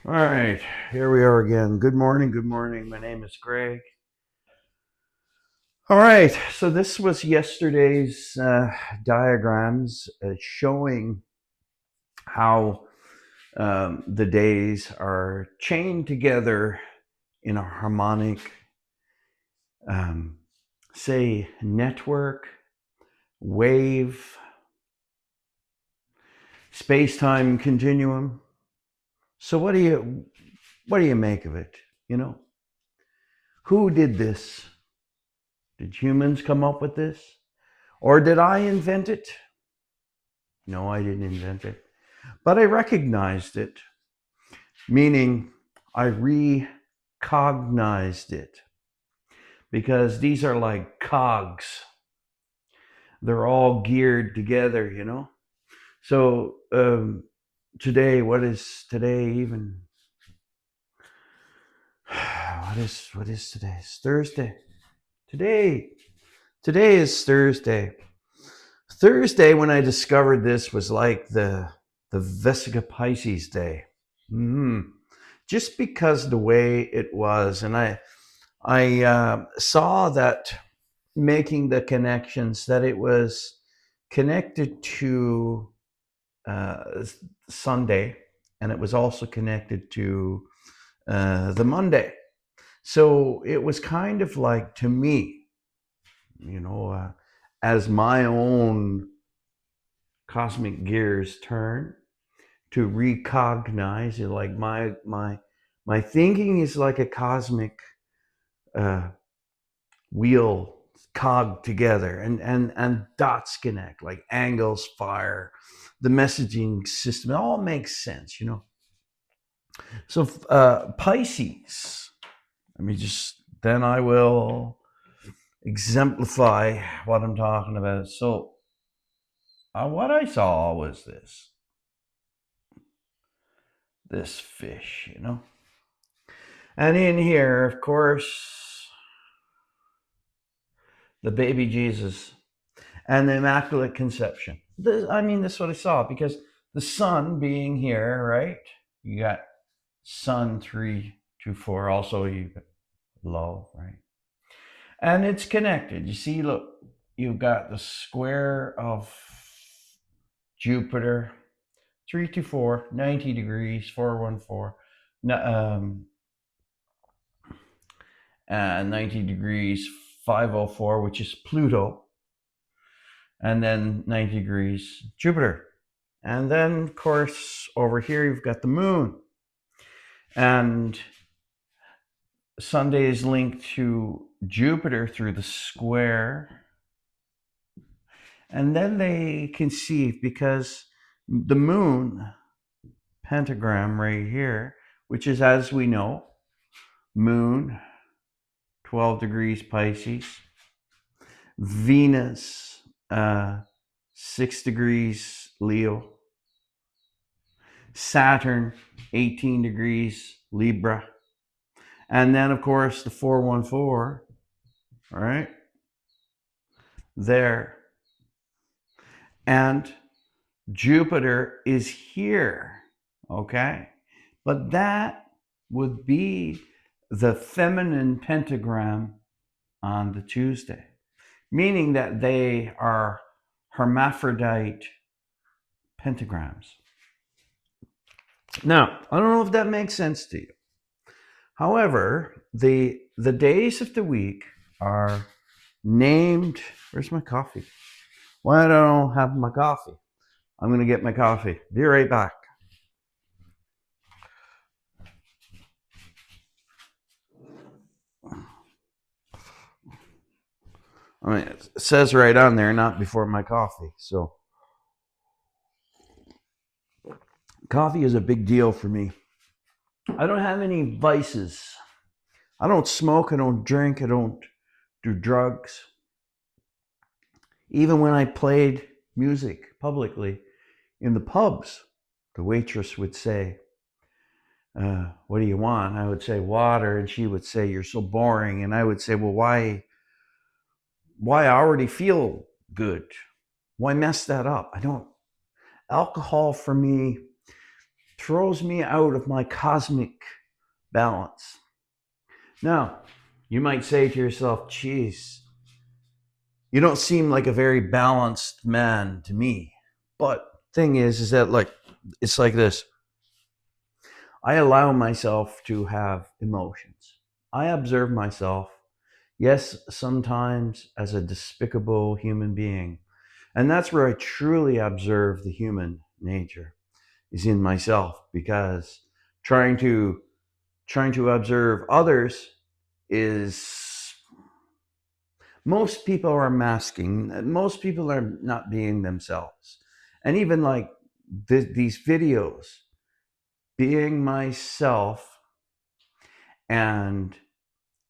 All right, here we are again. Good morning. Good morning. My name is Greg. All right, so this was yesterday's diagrams showing how the days are chained together in a harmonic, um, say, network, wave, space-time continuum. So what do you make of it? You know, who did this? Did humans come up with this? Or did I invent it? No, I didn't invent it. But I recognized it, meaning I recognized it because these are like cogs. They're all geared together. So today, what is today even? What is today? It's Thursday. Today, today is Thursday. Thursday, when I discovered this, was like the Vesica Pisces day. Just because the way it was, and I saw that, making the connections, that it was connected to Sunday, and it was also connected to the Monday. So it was kind of like, to me, as my own cosmic gears turn to recognize it, like my thinking is like a cosmic uh, wheel cog together, and dots connect, like angles fire, the messaging system, it all makes sense. So Pisces, let me just, then I will exemplify what I'm talking about. So what I saw was this fish. And in here, of course, the baby Jesus and the Immaculate Conception. This is what I saw, because the sun being here, right? You got sun 3, 2, 4. Also, you got love, right? And it's connected. You see, look, you've got the square of Jupiter, 3, 2, 4, 90 degrees, 414, 90 degrees, 504, which is Pluto, and then 90 degrees, Jupiter. And then, of course, over here you've got the moon. And Sunday is linked to Jupiter through the square. And then they conceive, because the moon pentagram right here, which is, as we know, moon, 12 degrees Pisces, Venus, 6 degrees Leo, Saturn, 18 degrees Libra, and then, of course, the 414, all right, there. And Jupiter is here, okay? But that would be the feminine pentagram on the Tuesday, meaning that they are hermaphrodite pentagrams. Now, I don't know if that makes sense to you. However, the days of the week are named. Where's my coffee? Why don't I have my coffee? I'm going to get my coffee. Be right back. It says right on there, not before my coffee. So coffee is a big deal for me. I don't have any vices. I don't smoke. I don't drink. I don't do drugs. Even when I played music publicly in the pubs, the waitress would say, what do you want? I would say water, and she would say, you're so boring. And I would say, well, why I already feel good. Why mess that up? I don't. Alcohol for me throws me out of my cosmic balance. Now, you might say to yourself, geez, you don't seem like a very balanced man to me. But thing is that like it's like this. I allow myself to have emotions. I observe myself, yes, sometimes as a despicable human being. And that's where I truly observe the human nature is in myself, because trying to observe others is, most people are masking, most people are not being themselves. And even like these videos, being myself, and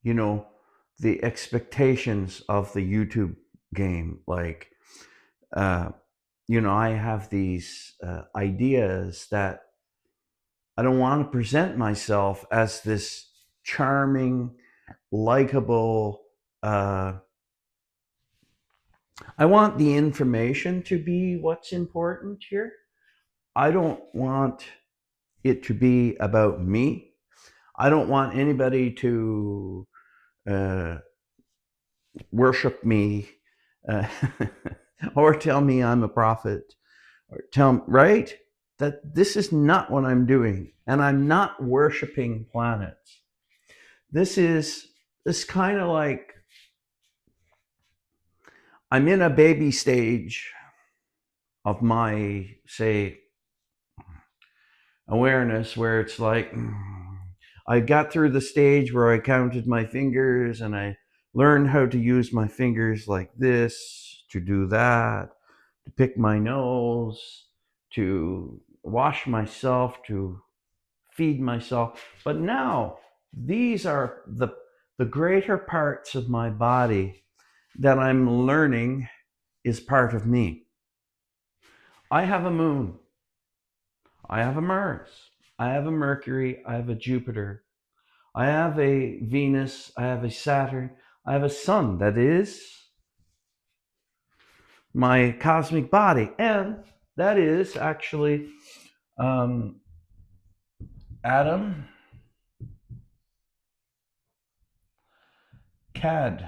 you know, the expectations of the YouTube game, like I have these ideas that I don't want to present myself as this charming, likable. I want the information to be what's important here. I don't want it to be about me. I don't want anybody to uh, worship me uh, or tell me I'm a prophet, or right? That this is not what I'm doing. And I'm not worshiping planets. This is this kind of like I'm in a baby stage of my, say, awareness, where it's like I got through the stage where I counted my fingers and I learned how to use my fingers like this, to do that, to pick my nose, to wash myself, to feed myself. But now these are the greater parts of my body that I'm learning is part of me. I have a moon. I have a Mars. I have a Mercury. I have a Jupiter. I have a Venus. I have a Saturn. I have a sun that is my cosmic body. And that is actually Adam Kadmon.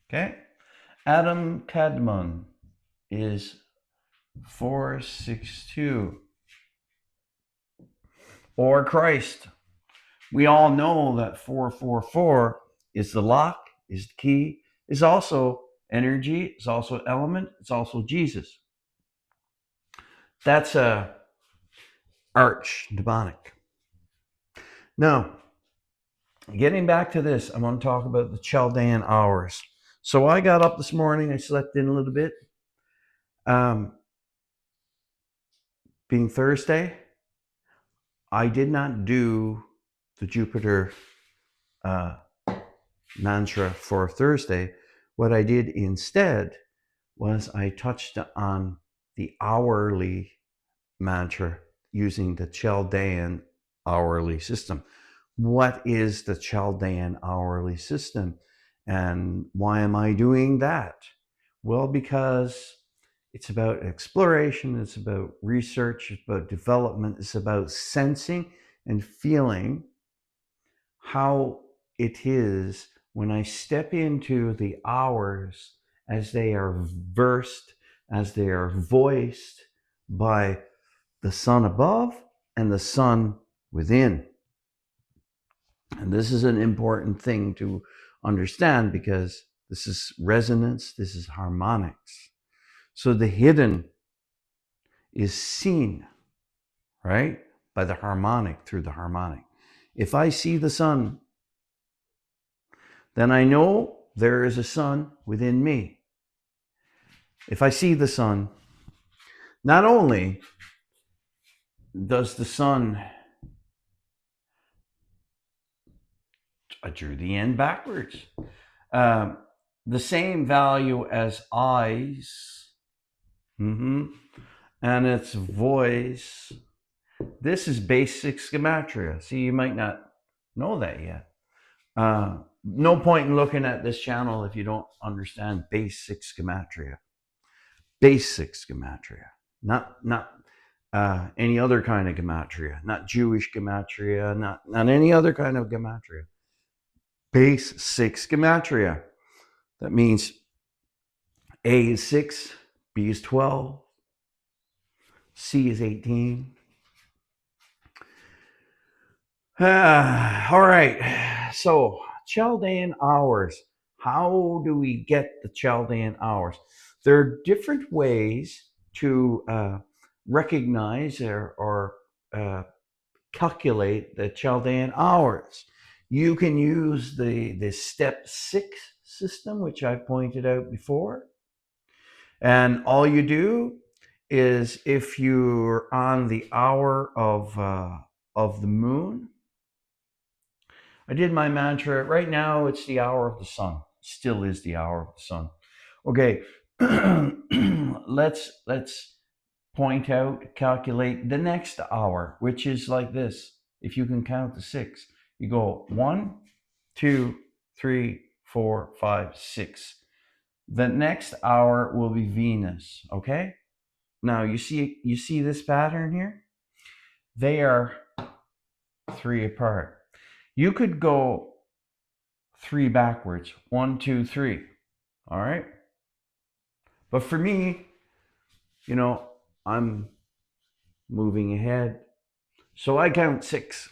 Okay? Adam Kadmon is 462. Or Christ. We all know that 444 is the lock, is the key, is also energy, is also element, it's also Jesus. That's a arch demonic. Now, getting back to this, I want to talk about the Chaldean hours. So I got up this morning, I slept in a little bit. Being Thursday, I did not do the Jupiter mantra for Thursday. What I did instead was I touched on the hourly mantra using the Chaldean hourly system. What is the Chaldean hourly system? And why am I doing that? Well, because it's about exploration, it's about research, it's about development, it's about sensing and feeling how it is when I step into the hours as they are versed, as they are voiced by the sun above and the sun within. And this is an important thing to understand, because this is resonance, this is harmonics. So the hidden is seen, right, by the harmonic, through the harmonic. If I see the sun, then I know there is a sun within me. If I see the sun, not only does the sun, I drew the end backwards, the same value as eyes, and its voice. This is basic schematria. See, you might not know that yet. No point in looking at this channel if you don't understand basic schematria. Base 6 gematria, not any other kind of gematria, not Jewish gematria, not any other kind of gematria. Base 6 gematria. That means A is 6, B is 12, C is 18. All right. So, Chaldean hours. How do we get the Chaldean hours? There are different ways to recognize or calculate the Chaldean hours. You can use the step 6 system, which I pointed out before. And all you do is, if you're on the hour of the moon, I did my mantra. Right now, it's the hour of the sun. Still is the hour of the sun. Okay, let's point out, calculate the next hour, which is like this. If you can count to 6, you go 1, 2, 3, 4, 5, 6. The next hour will be Venus. Okay. Now you see this pattern here. They are 3 apart. You could go 3 backwards. 1, 2, 3. All right. But for me, I'm moving ahead. So I count 6.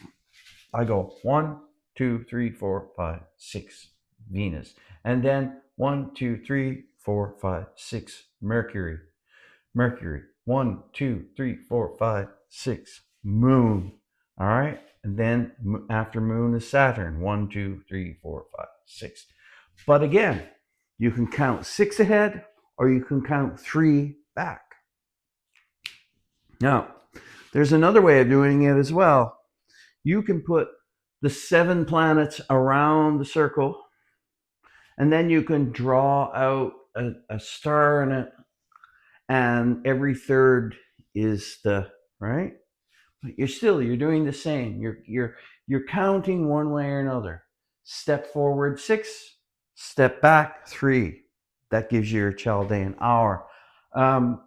I go 1, 2, 3, 4, 5, 6. Venus. And then 1, 2, 3, 4, 5, 6. Mercury. Mercury. 1, 2, 3, 4, 5, 6. Moon. All right. And then after moon is Saturn. 1, 2, 3, 4, 5, 6. But again, you can count 6 ahead or you can count 3 back. Now, there's another way of doing it as well. You can put the 7 planets around the circle, and then you can draw out a star in it, and every third is the right. But you're doing the same. You're counting one way or another. Step forward 6, step back 3. That gives you your Chaldean hour. And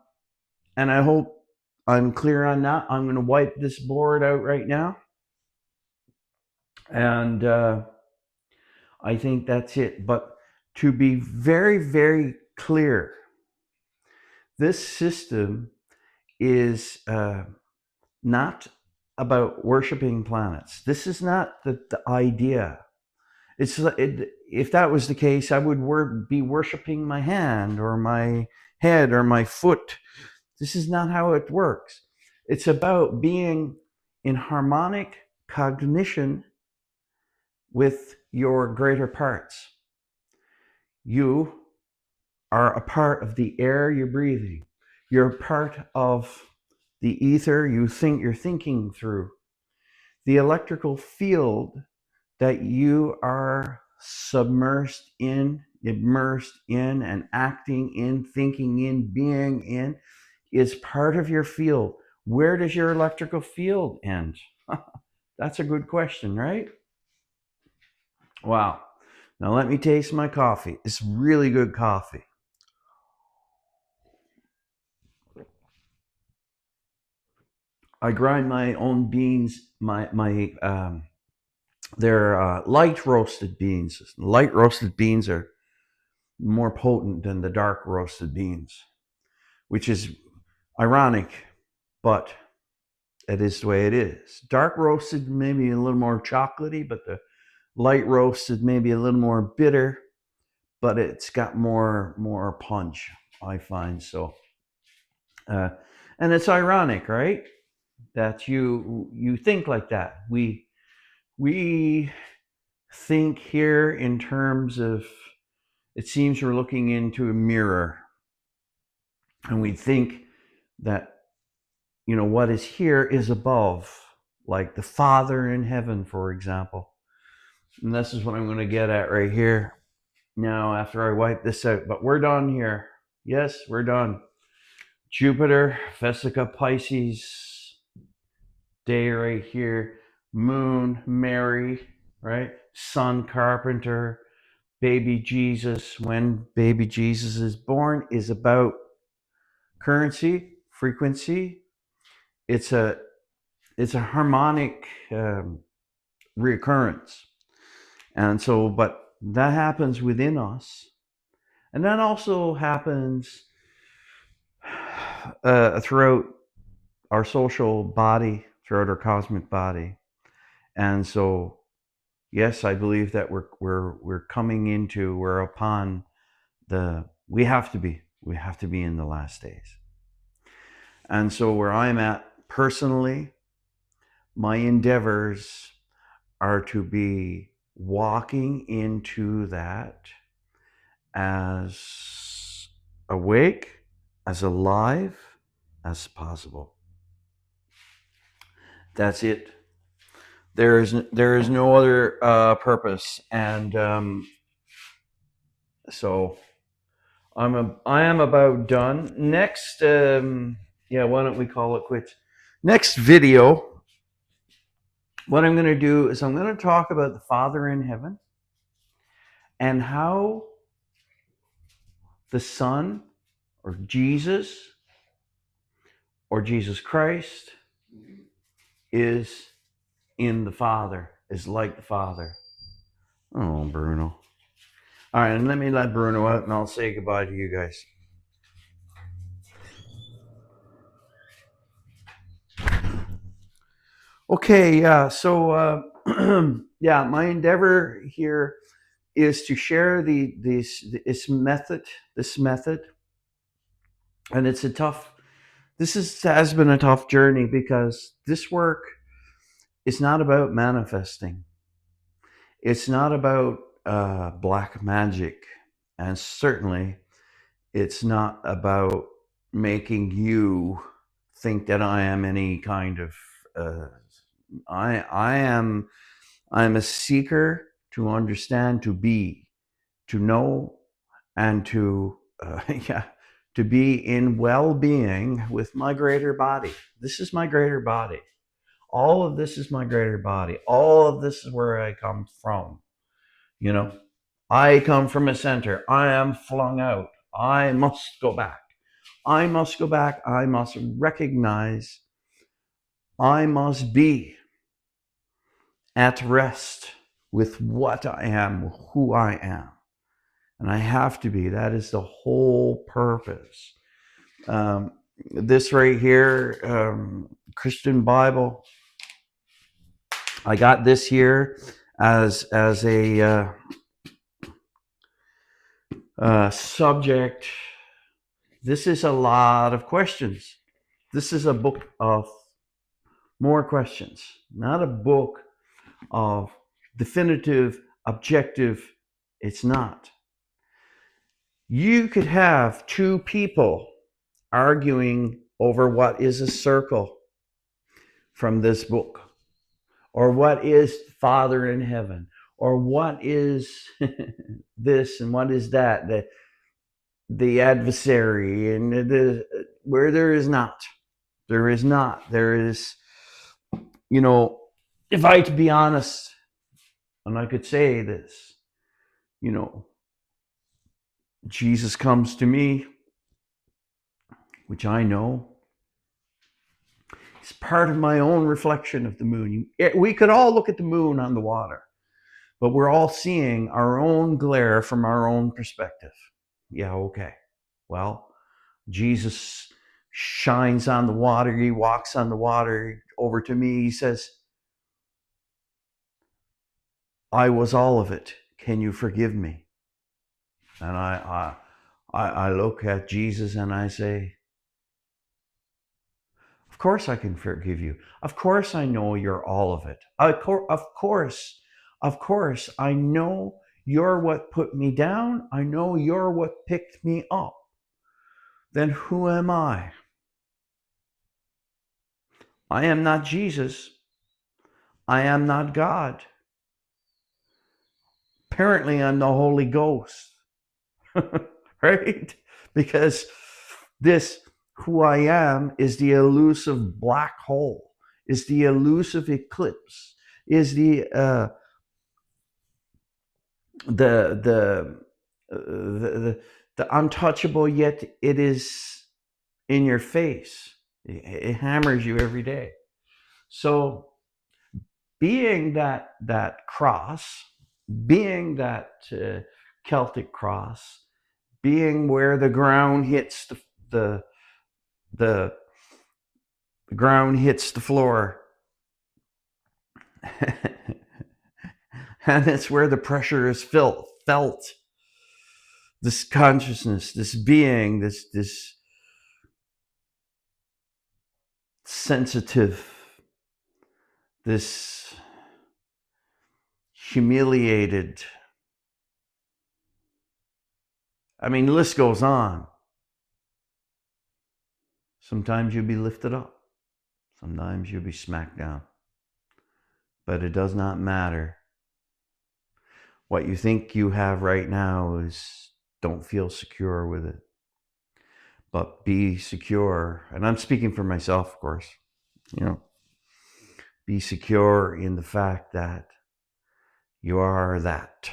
I hope I'm clear on that. I'm going to wipe this board out right now. And I think that's it. But to be very, very clear, this system is not about worshiping planets. This is not the idea. If that was the case, I would be worshiping my hand or my head or my foot. This is not how it works. It's about being in harmonic cognition with your greater parts. You are a part of the air you're breathing. You're a part of the ether you're thinking through. The electrical field that you are submersed in, immersed in, and acting in, thinking in, being in, is part of your field. Where does your electrical field end? That's a good question, right? Wow. Now let me taste my coffee. It's really good coffee. I grind my own beans. They're light roasted beans. Light roasted beans are more potent than the dark roasted beans, which is ironic, but it is the way it is. Dark roasted maybe a little more chocolatey, but the light roasted maybe a little more bitter, but it's got more punch, I find. So, and it's ironic, right? That you think like that. We think here in terms of, it seems we're looking into a mirror, and we think that what is here is above, like the Father in heaven, for example. And this is what I'm going to get at right here now after I wipe this out. But we're done here. Yes, we're done. Jupiter, Vesica Pisces, day right here. Moon, Mary, right? Sun, Carpenter. Baby Jesus, when baby Jesus is born, is about currency, frequency. It's a harmonic reoccurrence. And so, but that happens within us. And that also happens throughout our social body, throughout our cosmic body. And so, yes, I believe that we're coming into, we're upon we have to be in the last days. And so where I'm at personally, my endeavors are to be walking into that as awake, as alive as possible. That's it. There is no other purpose, and so I am about done. Next, yeah, why don't we call it quits? Next video, what I'm going to do is I'm going to talk about the Father in heaven and how the Son, or Jesus Christ, is in the Father, is like the Father. Oh, Bruno. All right, and let Bruno out, and I'll say goodbye to you guys. Okay, yeah. So, yeah, my endeavor here is to share this method, and it's a tough. Has been a tough journey because this work is not about manifesting. It's not about black magic, and certainly it's not about making you think that I am any kind of. I'm a seeker to understand, to be, to know, and to yeah, to be in well-being with my greater body. This is my greater body. All of this is my greater body. All of this is where I come from. You know, I come from a center. I am flung out. I must go back. I must go back. I must recognize. I must be at rest with what I am, who I am. And I have to be. That is the whole purpose. This right here, Christian Bible, I got this here as a subject. This is a lot of questions. This is a book of more questions, not a book of definitive, objective. It's not. You could have two people arguing over what is a circle from this book, or what is Father in heaven, or what is this and what is that, the adversary, and where there is not. There is not. There is, if I to be honest, and I could say this, Jesus comes to me, which I know is part of my own reflection of the moon. We could all look at the moon on the water, but we're all seeing our own glare from our own perspective. Yeah, okay. Well, Jesus shines on the water. He walks on the water over to me. He says, I was all of it. Can you forgive me? And I look at Jesus and I say, of course I can forgive you. Of course I know you're all of it. Of course I know you're what put me down. I know you're what picked me up. Then who am I? I am not Jesus. I am not God. Apparently I'm the Holy Ghost. Right? Because this who I am is the elusive black hole, is the elusive eclipse, is the the untouchable, yet it is in your face. It hammers you every day. So being that cross, being that Celtic cross, being where the ground hits the the, the ground hits the floor, and it's where the pressure is felt. This consciousness, this being, this sensitive, this humiliated. I mean, the list goes on. Sometimes you'll be lifted up. Sometimes you'll be smacked down. But it does not matter. What you think you have right now is, don't feel secure with it. But be secure. And I'm speaking for myself, of course. Be secure in the fact that you are that.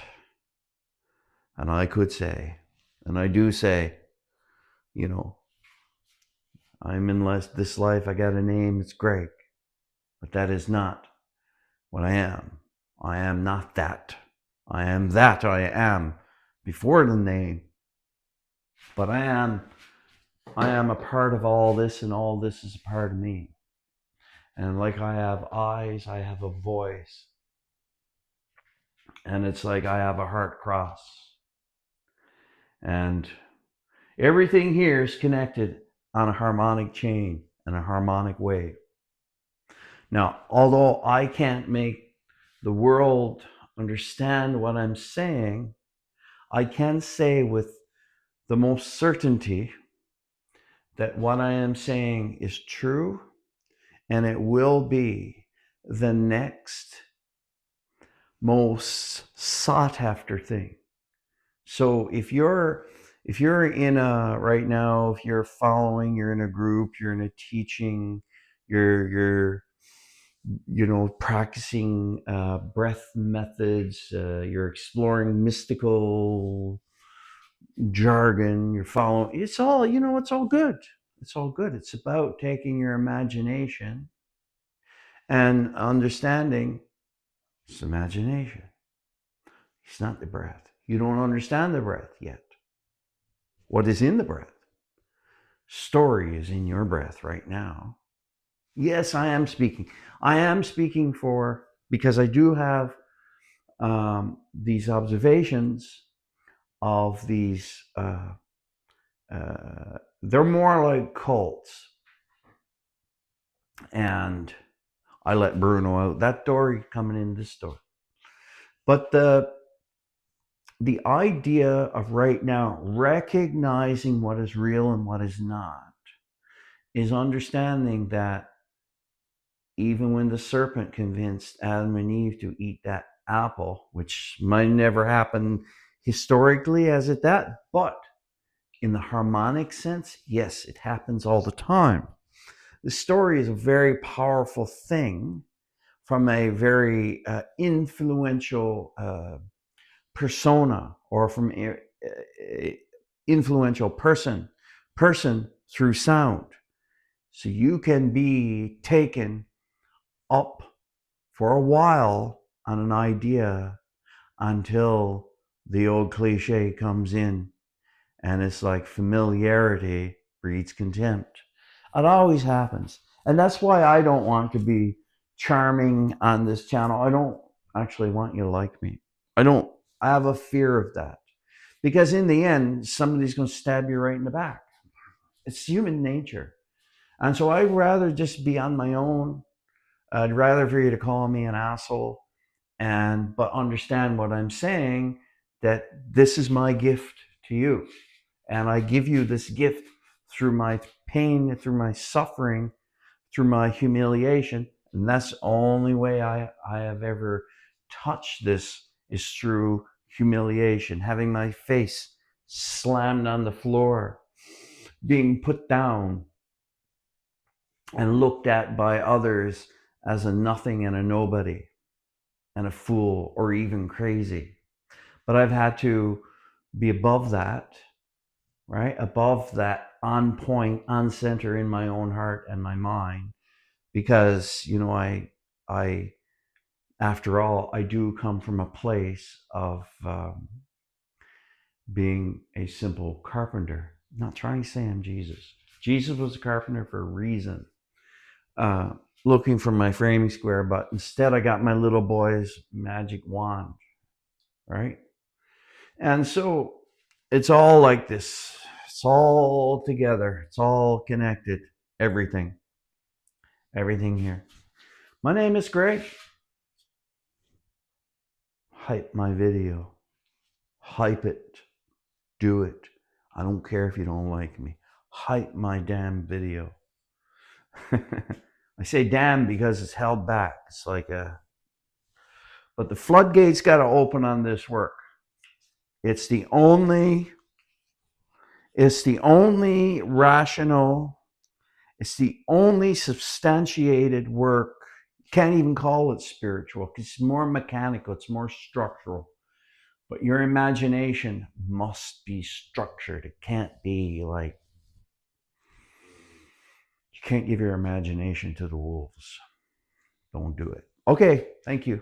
And I could say, and I do say, I'm in this life, I got a name, it's great. But that is not what I am. I am not that. I am that I am before the name. But I am a part of all this, and all this is a part of me. And like I have eyes, I have a voice. And it's like I have a heart cross. And everything here is connected on a harmonic chain and a harmonic wave. Now, although I can't make the world understand what I'm saying, I can say with the most certainty that what I am saying is true, and it will be the next most sought after thing. So if you're in a right now, if you're following, you're in a group, you're in a teaching, you're practicing breath methods, you're exploring mystical jargon, you're following, it's all, it's all good. It's all good. It's about taking your imagination and understanding it's imagination. It's not the breath. You don't understand the breath yet. What is in the breath? Story is in your breath right now. Yes, I am speaking. I am speaking because I do have these observations of these, they're more like cults. And I let Bruno out that door, he's coming in this door. But the idea of right now recognizing what is real and what is not is understanding that even when the serpent convinced Adam and Eve to eat that apple, which might never happen historically as it that, but in the harmonic sense, yes, it happens all the time. The story is a very powerful thing from a very influential persona, or from influential person through sound. So you can be taken up for a while on an idea until the old cliche comes in, and it's like familiarity breeds contempt. It always happens. And that's why I don't want to be charming on this channel. I don't actually want you to like me. I have a fear of that. Because in the end, somebody's going to stab you right in the back. It's human nature. And so I'd rather just be on my own. I'd rather for you to call me an asshole, but understand what I'm saying, that this is my gift to you. And I give you this gift through my pain, through my suffering, through my humiliation. And that's the only way I have ever touched this, is through humiliation, having my face slammed on the floor, being put down and looked at by others as a nothing and a nobody and a fool or even crazy. But I've had to be above that, right? Above that on point, on center in my own heart and my mind, because I after all, I do come from a place of being a simple carpenter. I'm not trying to say I'm Jesus. Jesus was a carpenter for a reason. Looking for my framing square, but instead I got my little boy's magic wand, right? And so it's all like this. It's all together. It's all connected. Everything. Everything here. My name is Greg. Hype my video. Hype it. Do it. I don't care if you don't like me. Hype my damn video. I say damn because it's held back. It's like but the floodgates got to open on this work. It's the only rational, it's the only substantiated work. You can't even call it spiritual because it's more mechanical, it's more structural. But your imagination must be structured. It can't be like, you can't give your imagination to the wolves. Don't do it. Okay, thank you.